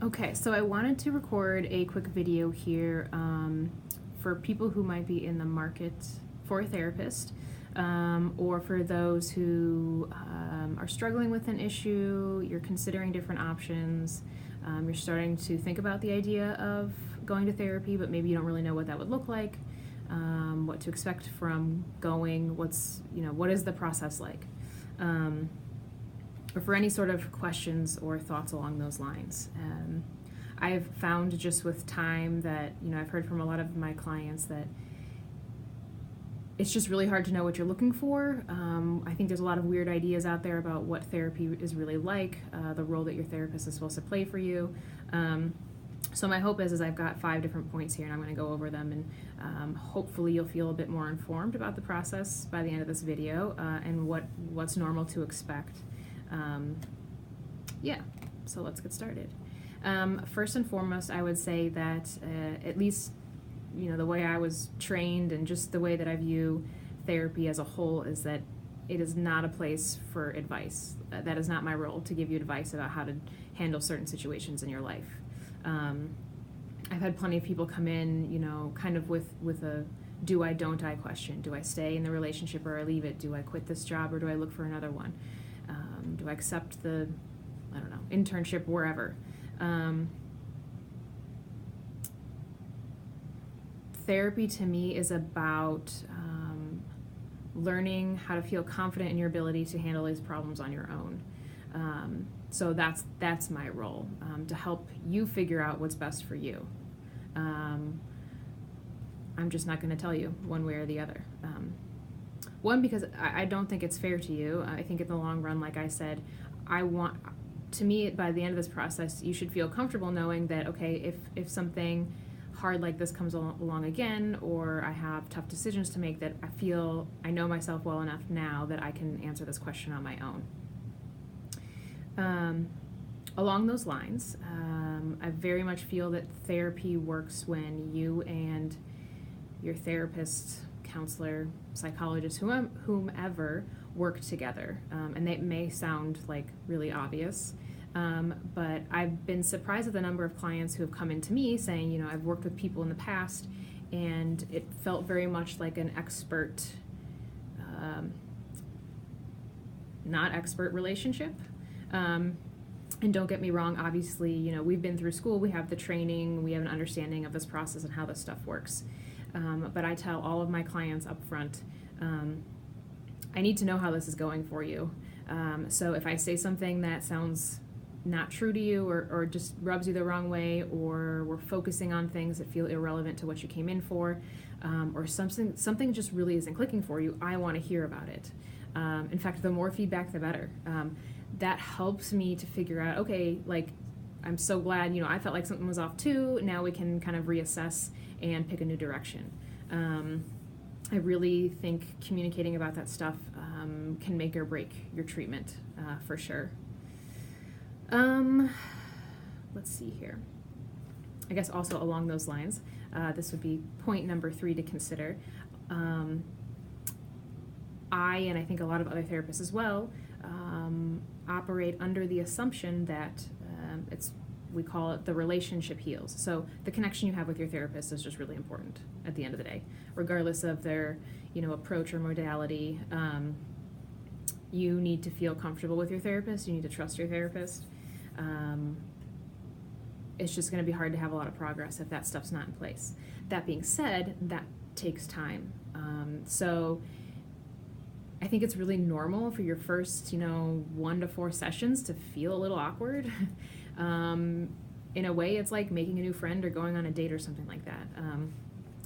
Okay, so I wanted to record a quick video here for people who might be in the market for a therapist, or for those who are struggling with an issue, you're considering different options, you're starting to think about the idea of going to therapy, but maybe you don't really know what that would look like, what to expect from going, what is the process like? Or for any sort of questions or thoughts along those lines. I've found just with time that, I've heard from a lot of my clients that it's just really hard to know what you're looking for. I think there's a lot of weird ideas out there about what therapy is really like, the role that your therapist is supposed to play for you. So my hope is I've got 5 different points here, and I'm going to go over them, and hopefully you'll feel a bit more informed about the process by the end of this video, and what's normal to expect. So let's get started. First and foremost, I would say that at least, the way I was trained and just the way that I view therapy as a whole is that it is not a place for advice. That is not my role to give you advice about how to handle certain situations in your life. I've had plenty of people come in, kind of with a do I, don't I question. Do I stay in the relationship or I leave it? Do I quit this job or do I look for another one? Do I accept the, internship wherever? Therapy to me is about learning how to feel confident in your ability to handle these problems on your own. So that's my role, to help you figure out what's best for you. I'm just not going to tell you one way or the other. One, because I don't think it's fair to you. I think in the long run, like I said, to me, by the end of this process, you should feel comfortable knowing that, okay, if something hard like this comes along again, or I have tough decisions to make, that I know myself well enough now that I can answer this question on my own. Along those lines, I very much feel that therapy works when you and your therapist, counselor, psychologist, whomever work together. And that may sound like really obvious, but I've been surprised at the number of clients who have come into me saying, I've worked with people in the past and it felt very much like an expert, not expert relationship. And don't get me wrong, obviously, we've been through school, we have the training, we have an understanding of this process and how this stuff works. But I tell all of my clients up front, I need to know how this is going for you. So if I say something that sounds not true to you, or just rubs you the wrong way, or we're focusing on things that feel irrelevant to what you came in for, or something just really isn't clicking for you, I want to hear about it. In fact, the more feedback, the better. That helps me to figure out, okay, I'm so glad, I felt like something was off too. Now we can kind of reassess and pick a new direction. I really think communicating about that stuff can make or break your treatment, for sure. Let's see here. I guess also along those lines, this would be point number 3 to consider. And I think a lot of other therapists as well, operate under the assumption that we call it the relationship heals. So the connection you have with your therapist is just really important at the end of the day, regardless of their, approach or modality. You need to feel comfortable with your therapist. You need to trust your therapist. It's just going to be hard to have a lot of progress if that stuff's not in place. That being said, that takes time. So I think it's really normal for your first, 1 to 4 sessions to feel a little awkward. In a way, it's like making a new friend or going on a date or something like that.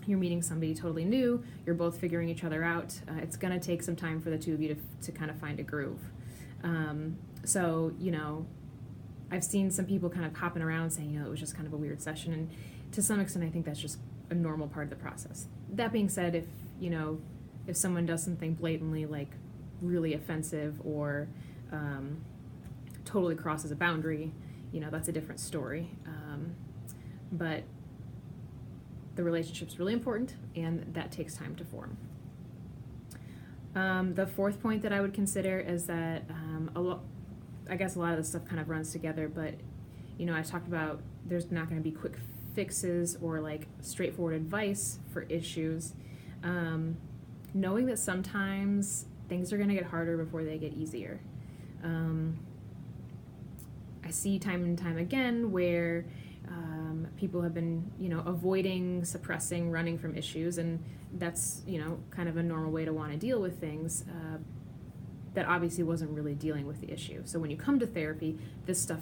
You're meeting somebody totally new. You're both figuring each other out. It's going to take some time for the two of you to kind of find a groove. So, I've seen some people kind of hopping around saying, it was just kind of a weird session. And to some extent, I think that's just a normal part of the process. That being said, if someone does something blatantly, really offensive or totally crosses a boundary, that's a different story. But the relationship's really important, and that takes time to form. The 4th point that I would consider is that I guess a lot of this stuff kind of runs together, but I talked about there's not going to be quick fixes or like straightforward advice for issues. Knowing that sometimes things are going to get harder before they get easier. I see time and time again where people have been, avoiding, suppressing, running from issues, and that's, kind of a normal way to want to deal with things that obviously wasn't really dealing with the issue. So when you come to therapy, this stuff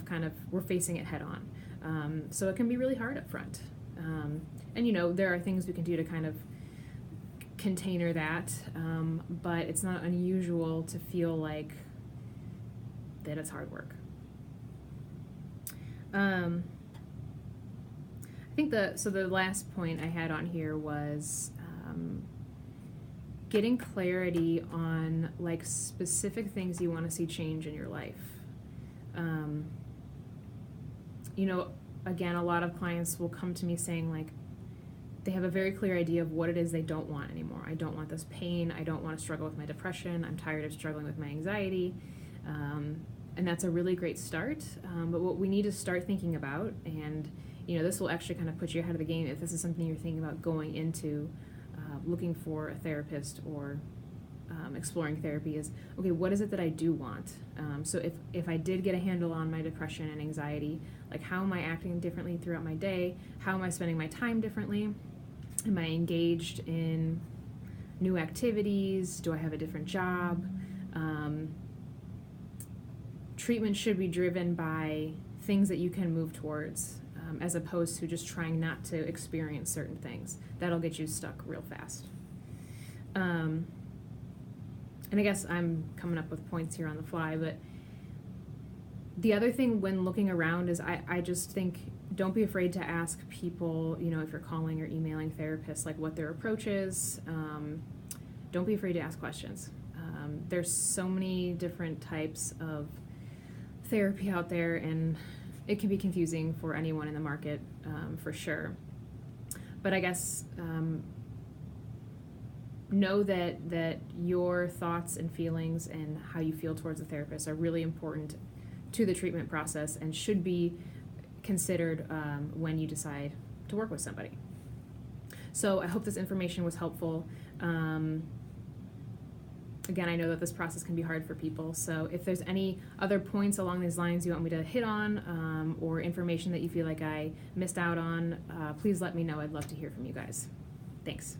we're facing it head on. So it can be really hard up front. And, there are things we can do to kind of container that, but it's not unusual to feel like that it's hard work. I think the last point I had on here was getting clarity on like specific things you want to see change in your life. Again, a lot of clients will come to me saying like they have a very clear idea of what it is they don't want anymore. I don't want this pain. I don't want to struggle with my depression. I'm tired of struggling with my anxiety. And that's a really great start. But what we need to start thinking about, and this will actually kind of put you ahead of the game if this is something you're thinking about going into looking for a therapist or exploring therapy, is, okay, what is it that I do want? So if I did get a handle on my depression and anxiety, like how am I acting differently throughout my day? How am I spending my time differently? Am I engaged in new activities? Do I have a different job? Treatment should be driven by things that you can move towards, as opposed to just trying not to experience certain things. That'll get you stuck real fast. And I guess I'm coming up with points here on the fly, but the other thing when looking around is I just think don't be afraid to ask people, if you're calling or emailing therapists, like what their approach is. Don't be afraid to ask questions. There's so many different types of therapy out there, and it can be confusing for anyone in the market, for sure. But I guess know that your thoughts and feelings and how you feel towards a therapist are really important to the treatment process and should be considered when you decide to work with somebody. So I hope this information was helpful. Again, I know that this process can be hard for people, so if there's any other points along these lines you want me to hit on, or information that you feel like I missed out on, please let me know. I'd love to hear from you guys. Thanks.